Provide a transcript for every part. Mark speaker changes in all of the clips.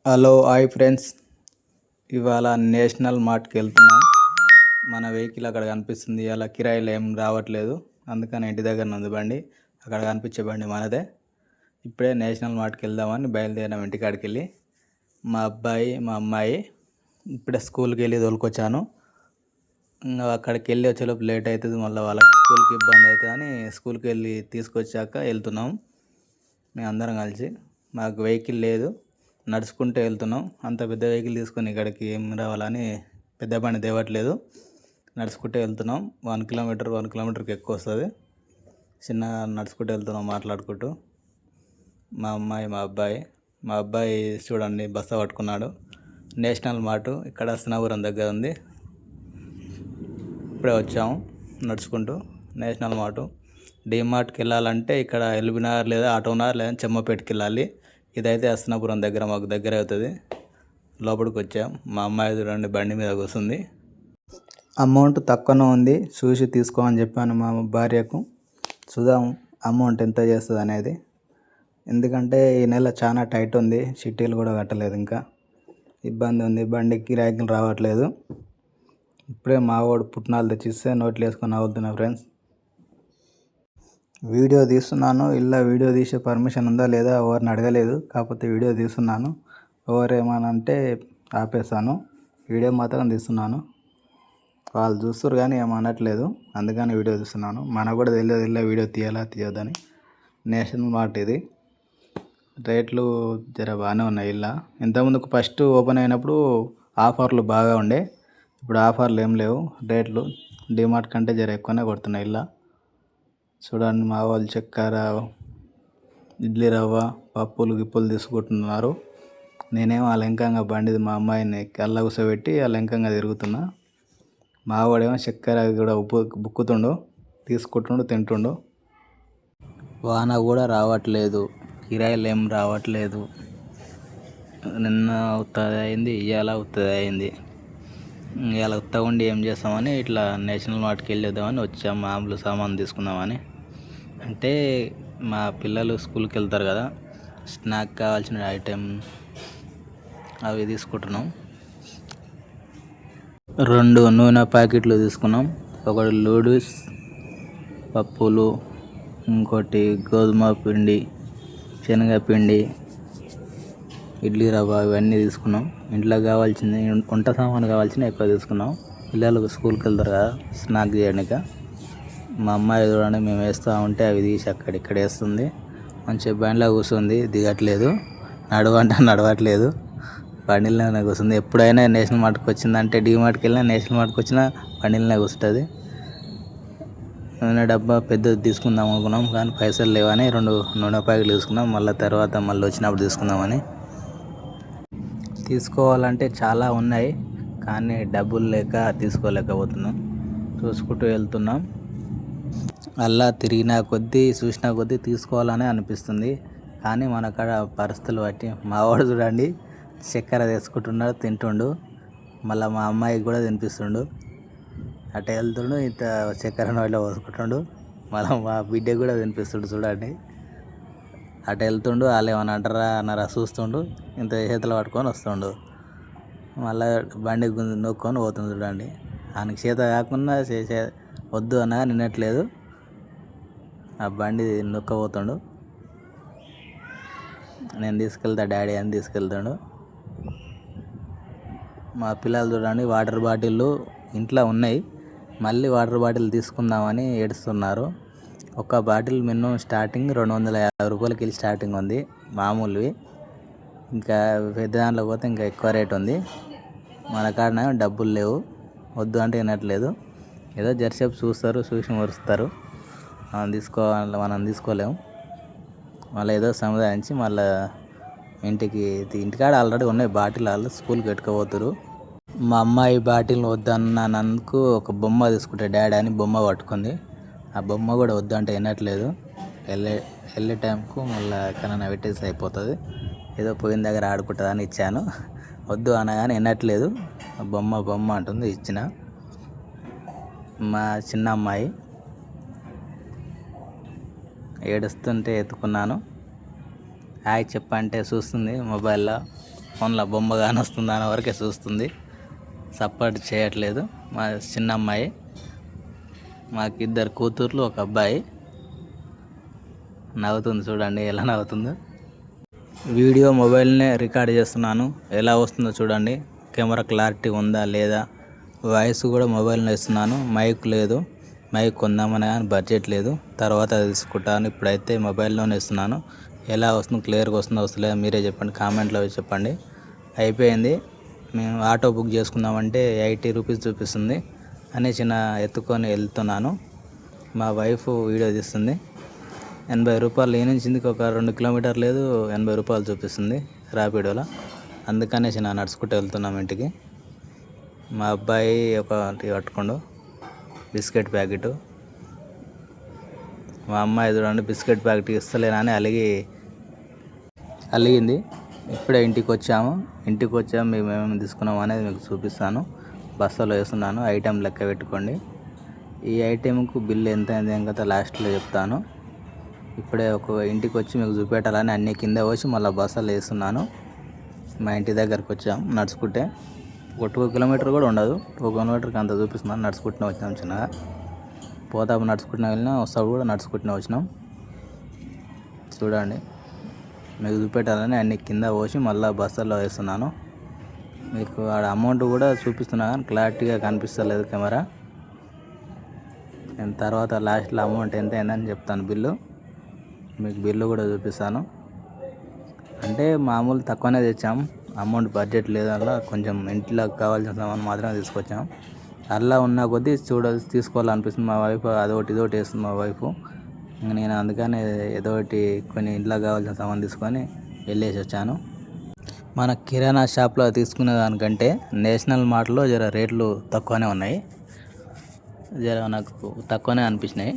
Speaker 1: Hello hi friends, ఇవాళ national మార్ట్కి వెళ్తున్నాం. మన వెహికల్ అక్కడ కనిపిస్తుంది. ఇలా కిరాయిలు ఏం రావట్లేదు, అందుకని ఇంటి దగ్గర ఉంది బండి. అక్కడ కనిపించే బండి మనదే. ఇప్పుడే నేషనల్ మార్ట్కి వెళ్దామని బయలుదేరాం. ఇంటికాడికి వెళ్ళి మా అబ్బాయి మా అమ్మాయి ఇప్పుడే స్కూల్కి వెళ్ళి తోలుకొచ్చాను. అక్కడికి వెళ్ళి వచ్చేలోపు లేట్ అవుతుంది, మళ్ళీ వాళ్ళకి స్కూల్కి ఇబ్బంది అవుతుందని స్కూల్కి వెళ్ళి తీసుకొచ్చాక వెళ్తున్నాం మేము అందరం కలిసి. మాకు వెహికల్ లేదు, నడుచుకుంటూ వెళ్తున్నాం. అంత పెద్ద వెహికల్ తీసుకొని ఇక్కడికి ఏం రావాలని పెద్ద బండి తేవట్లేదు, నడుచుకుంటూ వెళ్తున్నాం. 1 కిలోమీటర్కి ఎక్కువ వస్తుంది. చిన్న నడుచుకుంటూ వెళ్తున్నాం మాట్లాడుకుంటూ. మా అమ్మాయి మా అబ్బాయి చూడండి బస్సు పట్టుకున్నాడు. నేషనల్ మార్ట్ ఇక్కడ హస్నాపురం దగ్గర ఉంది. ఇప్పుడే వచ్చాము నడుచుకుంటూ. నేషనల్ మార్ట్, డీమార్ట్కి వెళ్ళాలంటే ఇక్కడ ఎల్బీ నగర్ లేదా ఆటో నగర్ లేదా చెమ్మపేటకి వెళ్ళాలి. ఇదైతే హస్నాపురం దగ్గర, మాకు దగ్గర అవుతుంది. లోపలికి వచ్చాం. మా అమ్మాయి చూడండి బండి మీద కూర్చుంది. అమౌంట్ తక్కువనే ఉంది, చూసి తీసుకోమని చెప్పాను మా భార్యకు. చూద్దాం అమౌంట్ ఎంత చేస్తుంది అనేది. ఎందుకంటే ఈ నెల చాలా టైట్ ఉంది, చిట్టీలు కూడా కట్టలేదు, ఇంకా ఇబ్బంది ఉంది. బండికి కిరాయిలు రావట్లేదు. ఇప్పుడే మావాడు పుట్నాలు తెచ్చిస్తే నోట్లు వేసుకొని నవ్వుతున్నా ఫ్రెండ్స్. వీడియో తీస్తున్నాను. ఇలా వీడియో తీసే పర్మిషన్ ఉందా లేదా ఎవరిని అడగలేదు, కాకపోతే వీడియో తీస్తున్నాను. ఎవరేమనంటే ఆపేస్తాను. వీడియో మాత్రం తీస్తున్నాను. వాళ్ళు చూస్తారు కానీ ఏమనట్లేదు, అందుకని వీడియో తీస్తున్నాను. మనకు కూడా తెలియదు ఇలా వీడియో తీయాలా తీయొద్దని. నేషనల్ మార్ట్ ఇది. రేట్లు జర బాగానే ఉన్నాయి. ఇలా ఇంతకుముందుకు ఫస్ట్ ఓపెన్ అయినప్పుడు ఆఫర్లు బాగా ఉండే, ఇప్పుడు ఆఫర్లు ఏం లేవు. రేట్లు డిమార్ట్ కంటే జర ఎక్కువనే కొడుతున్నాయి. ఇలా చూడండి మా వాళ్ళు చక్కెర, ఇడ్లీ రవ్వ, పప్పులు గిప్పులు తీసుకుంటున్నారు. నేనేమో అలంకంగా బండిది మా అమ్మాయిని కళ్ళ కూర్చోబెట్టి అలంకంగా తిరుగుతున్నా. మా వాడేమో చక్కెర కూడా బుక్కుతుండు, తీసుకుంటుండు, తింటుండు. వాన కూడా రావట్లేదు, కిరాయిలు ఏం రావట్లేదు. నిన్న ఉత్తది అయింది, ఇవాళ ఉత్తది అయింది. ఇవాళ ఉత్తగా ఉండి ఏం చేస్తామని ఇట్లా నేషనల్ మార్ట్కి వెళ్ళేద్దామని వచ్చాం. మామూలు సామాన్ తీసుకుందామని. అంటే మా పిల్లలు స్కూల్కి వెళ్తారు కదా, స్నాక్ కావాల్సిన ఐటెం అవి తీసుకుంటున్నాం. 2 నూనె ప్యాకెట్లు తీసుకున్నాం. ఒకటి లూడిస్ పప్పులు, ఇంకోటి గోధుమ పిండి, శనగపిండి, ఇడ్లీ రవ్వ, ఇవన్నీ తీసుకున్నాం. ఇంట్లో కావాల్సింది, వంట సామాను కావాల్సిన ఎక్కువ తీసుకున్నాం. పిల్లలు స్కూల్కి వెళ్తారు కదా స్నాక్ చేయడానికి. మా అమ్మాయి చూడండి మేము వేస్తూ ఉంటే అవి తీసి అక్కడిక్కడ వేస్తుంది. మంచిగా బండిలో కూర్చుంది, దిగట్లేదు. నడవట్లేదు, బండిలోనే కూర్చుంది. ఎప్పుడైనా నేషనల్ మార్ట్కి వచ్చిందంటే, డీమార్ట్కి వెళ్ళినా నేషనల్ మార్ట్కి వచ్చినా బండిలోనే కూర్చుంటుంది. నూనె డబ్బా పెద్దది తీసుకుందాం అనుకున్నాం, కానీ పైసలు లేవని 2 నూనె ప్యాకెట్లు తీసుకున్నాం. మళ్ళీ వచ్చినప్పుడు తీసుకుందామని. తీసుకోవాలంటే చాలా ఉన్నాయి, కానీ డబ్బులు లేక తీసుకోలేకపోతున్నాం. చూసుకుంటూ వెళ్తున్నాం. అలా చూసినా కొద్దీ తీసుకోవాలని అనిపిస్తుంది. కానీ మన కాడ పరిస్థితులు బట్టి మావాడు చూడండి చక్కెర తీసుకుంటున్నాడు, తింటుండు. మళ్ళీ మా అమ్మాయికి కూడా తినిపిస్తుండు. అటు వెళ్తుండు, ఇంత చక్కెర నోట్లో పోసుకుంటుండు. మళ్ళీ మా బిడ్డకి కూడా తినిపిస్తుండు చూడండి. అటు వెళ్తుండు, వాళ్ళు ఏమన్నా అన్నారా చూస్తుండు, ఇంత చేతులు పట్టుకొని వస్తుండు. మళ్ళీ బండి నొక్కొని పోతుంది చూడండి. ఆయనకి చేత కాకుండా వద్దు అన్నా నిన్నట్లేదు, ఆ బండి నొక్కపోతుండు. నేను తీసుకెళ్తా డాడీ అని తీసుకెళ్తాడు. మా పిల్లలు చూడండి వాటర్ బాటిళ్ళు ఇంట్లో ఉన్నాయి, మళ్ళీ వాటర్ బాటిల్ తీసుకుందామని ఏడుస్తున్నారు. ఒక బాటిల్ మినిమం స్టార్టింగ్ 250 రూపాయలకి వెళ్ళి స్టార్టింగ్ ఉంది మామూలువి. ఇంకా పెద్ద దాంట్లో పోతే ఇంకా ఎక్కువ రేట్ ఉంది. మన కాడ డబ్బులు లేవు, వద్దు అంటే వినట్లేదు. ఏదో జరసేపు చూస్తారు, చూసి మరుస్తారు. మనం తీసుకోలేము. మళ్ళీ ఏదో సముదాయించి మళ్ళీ ఇంటికాడ ఆల్రెడీ ఉన్నాయి బాటిల్, వాళ్ళు స్కూల్కి పెట్టుకోపోతారు. మా అమ్మాయి బాటిల్ వద్దన్నందుకు ఒక బొమ్మ తీసుకుంటే డాడీ అని బొమ్మ పట్టుకుంది. ఆ బొమ్మ కూడా వద్దు అంటే వినట్లేదు. వెళ్ళే టైంకు మళ్ళీ ఎక్కడైనా పెట్టేసి అయిపోతుంది. ఏదో పోయిన దగ్గర ఆడుకుంటుందని ఇచ్చాను. వద్దు అనగానే వినట్లేదు, బొమ్మ అంటుంది, ఇచ్చిన. మా చిన్న అమ్మాయి ఏడుస్తుంటే ఎత్తుకున్నాను. హాయ్ చెప్పంటే చూస్తుంది మొబైల్లో. ఫోన్లో బొమ్మ కానొస్తుందా అని వరకే చూస్తుంది, సపోర్ట్ చేయట్లేదు. మా చిన్న అమ్మాయి, మాకు 2 కూతుర్లు, ఒక అబ్బాయి. నవ్వుతుంది చూడండి ఎలా నవ్వుతుందో. వీడియో మొబైల్నే రికార్డ్ చేస్తున్నాను, ఎలా వస్తుందో చూడండి. కెమెరా క్లారిటీ ఉందా లేదా, వాయిస్ కూడా మొబైల్లో ఇస్తున్నాను. మైక్ లేదు, మైక్ కొందామని కానీ బడ్జెట్ లేదు, తర్వాత తీసుకుంటాను. ఇప్పుడైతే మొబైల్లోనే ఇస్తున్నాను. ఎలా వస్తుందో, క్లియర్గా వస్తుందో వస్తలేదో మీరే చెప్పండి, కామెంట్లో చెప్పండి. అయిపోయింది. మేము ఆటో బుక్ చేసుకుందామంటే 80 రూపీస్ చూపిస్తుంది అని చిన్న ఎత్తుకొని వెళ్తున్నాను. మా వైఫ్ వీడియో తీస్తుంది. 80 రూపాయలు ఈ నుంచి ఒక 2 కిలోమీటర్ లేదు, 80 రూపాయలు చూపిస్తుంది ర్యాపిడోలో. అందుకనే చిన్న నడుచుకుంటూ వెళ్తున్నాం ఇంటికి. మా అబ్బాయి ఒకటి పట్టుకోండు, బిస్కెట్ ప్యాకెట్. మా అమ్మాయి చూడండి బిస్కెట్ ప్యాకెట్ ఇస్తలేనని అలిగింది. ఇప్పుడే ఇంటికి వచ్చాము. మేము ఏమేమి తీసుకున్నాము అనేది మీకు చూపిస్తాను. బస్సులో వేస్తున్నాను, ఐటెం లెక్క పెట్టుకోండి. ఈ ఐటెంకు బిల్లు ఎంత అయింది ఏం కదా లాస్ట్లో చెప్తాను. ఇప్పుడే ఇంటికి వచ్చి మీకు చూపెట్టాలని అన్నీ కింద వచ్చి మళ్ళీ బస్సులో వేస్తున్నాను. మా ఇంటి దగ్గరకు వచ్చాము నడుచుకుంటే. 2 కిలోమీటర్ కూడా ఉండదు, 2 కిలోమీటర్కి అంత చూపిస్తున్నాను. నడుచుకుంటూనే వచ్చినాం, చిన్నగా పోతాపు నడుచుకుంటూనే వెళ్ళినాం, వస్తాడు కూడా నడుచుకుంటూనే వచ్చినాం. చూడండి మీకు చూపెట్టాలని అన్ని కింద పోసి మళ్ళీ బస్సులో వేస్తున్నాను. మీకు ఆడ అమౌంట్ కూడా చూపిస్తున్నా కానీ క్లారిటీగా కనిపిస్తలేదు కెమెరా. నేను తర్వాత లాస్ట్లో అమౌంట్ ఎంత అయిందని చెప్తాను, మీకు బిల్లు కూడా చూపిస్తాను. అంటే మామూలు తక్కువనే తెచ్చాం, అమౌంట్ బడ్జెట్ లేదల్లా, కొంచెం ఇంట్లో కావాల్సిన సామాన్ మాత్రమే తీసుకొచ్చాం. అలా ఉన్న కొద్దీ తీసుకోవాలనిపిస్తుంది. మా వైఫ్ అదొకటి ఇదొకటి వేస్తుంది మా వైఫ్. నేను అందుకని ఏదో ఒకటి కొన్ని ఇంట్లో కావాల్సిన సామాన్ తీసుకొని వెళ్ళేసి వచ్చాను. మన కిరాణా షాప్లో తీసుకునే దానికంటే నేషనల్ మార్ట్లో జర రేట్లు తక్కువనే ఉన్నాయి, జర నాకు తక్కువనే అనిపించినాయి.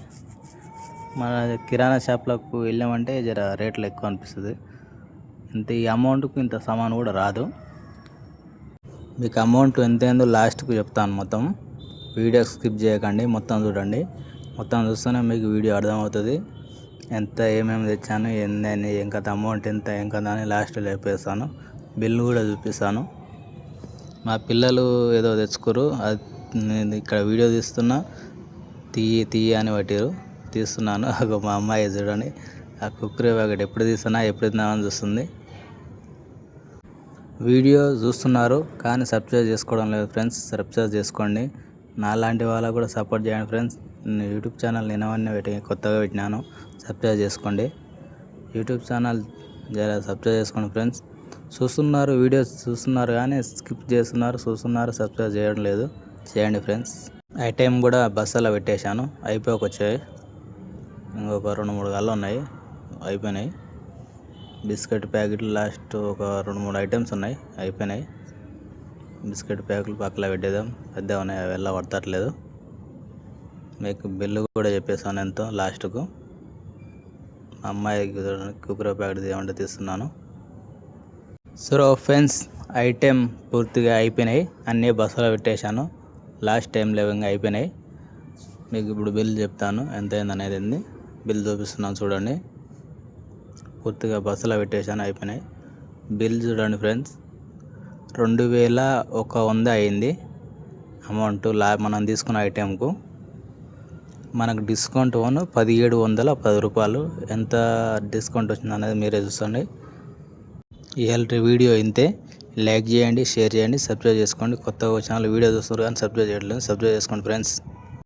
Speaker 1: మన కిరాణా షాప్లకు వెళ్ళామంటే జర రేట్లు ఎక్కువ అనిపిస్తుంది. ఇంత ఈ అమౌంట్కు ఇంత సామాన్ కూడా రాదు. మీకు అమౌంట్ ఎంత అయిందో లాస్ట్కు చెప్తాను. మొత్తం వీడియో స్కిప్ చేయకండి, మొత్తం చూడండి. మొత్తం చూస్తేనే మీకు వీడియో అర్థమవుతుంది. ఎంత ఏమేమి తెచ్చాను, ఏందని, ఏం కథ, అమౌంట్ ఎంత, ఏం కథ అని లాస్ట్లో చెప్పేస్తాను. బిల్లు కూడా చూపిస్తాను. మా పిల్లలు ఏదో తెచ్చుకోరు, అది నేను ఇక్కడ వీడియో తీస్తున్నా, తీయ అని పట్టారు, తీస్తున్నాను. మా అమ్మాయి చూడండి ఆ కుక్కరే ప్యాకెట్ ఎప్పుడు తిందామని చూస్తుంది. వీడియో చూస్తున్నారు కానీ సబ్స్క్రైబ్ చేసుకోవడం లేదు ఫ్రెండ్స్, సబ్స్క్రైబ్ చేసుకోండి. నాలాంటి వాళ్ళకు కూడా సపోర్ట్ చేయండి ఫ్రెండ్స్. యూట్యూబ్ ఛానల్ నిన్నవన్నీ కొత్తగా పెట్టినాను, సబ్స్క్రైబ్ చేసుకోండి. యూట్యూబ్ ఛానల్ జర సబ్స్క్రైబ్ చేసుకోండి ఫ్రెండ్స్. వీడియోస్ చూస్తున్నారు కానీ స్కిప్ చేస్తున్నారు, సబ్స్క్రైబ్ చేయడం లేదు. చేయండి ఫ్రెండ్స్. ఐటెం కూడా బస్సులో పెట్టేశాను, అయిపోకొచ్చాయి. ఇంకొక 2-3 గల్లు ఉన్నాయి, అయిపోయినాయి. బిస్కెట్ ప్యాకెట్లు లాస్ట్ ఒక 2-3 ఐటమ్స్ ఉన్నాయి, అయిపోయినాయి. బిస్కెట్ ప్యాకెట్లు పక్కన పెట్టేద్దాం, పెద్దగా ఉన్నాయి, అవి ఎలా పడతట్లేదు. మీకు బిల్లు కూడా చెప్పేసాను ఎంతో లాస్ట్కు. అమ్మాయికి కుక్కర్ ప్యాకెట్ తీయమంటే తీస్తున్నాను. సో ఫ్రెండ్స్, ఐటెం పూర్తిగా అయిపోయినాయి, అన్నీ బస్సులో పెట్టేశాను. లాస్ట్ టైం లేవంగా అయిపోయినాయి. మీకు ఇప్పుడు బిల్ చెప్తాను ఎంత అయింది అనేది. బిల్ చూపిస్తున్నాను చూడండి. పూర్తిగా బస్సులో పెట్టేశాను, అయిపోయినాయి. బిల్ చూడండి ఫ్రెండ్స్, 2100 అయింది అమౌంట్ మనం తీసుకున్న ఐటెంకు. మనకు డిస్కౌంట్ 1710 రూపాయలు. ఎంత డిస్కౌంట్ వచ్చింది అనేది మీరే చూసుకోండి. ఇవాళ వీడియో ఇంతే. లైక్ చేయండి, షేర్ చేయండి, సబ్స్క్రైబ్ చేసుకోండి. కొత్తగా ఛానల్ వీడియో చూస్తారు కానీ సబ్స్క్రైబ్ చేయట్లేదు, సబ్స్క్రైబ్ చేసుకోండి ఫ్రెండ్స్.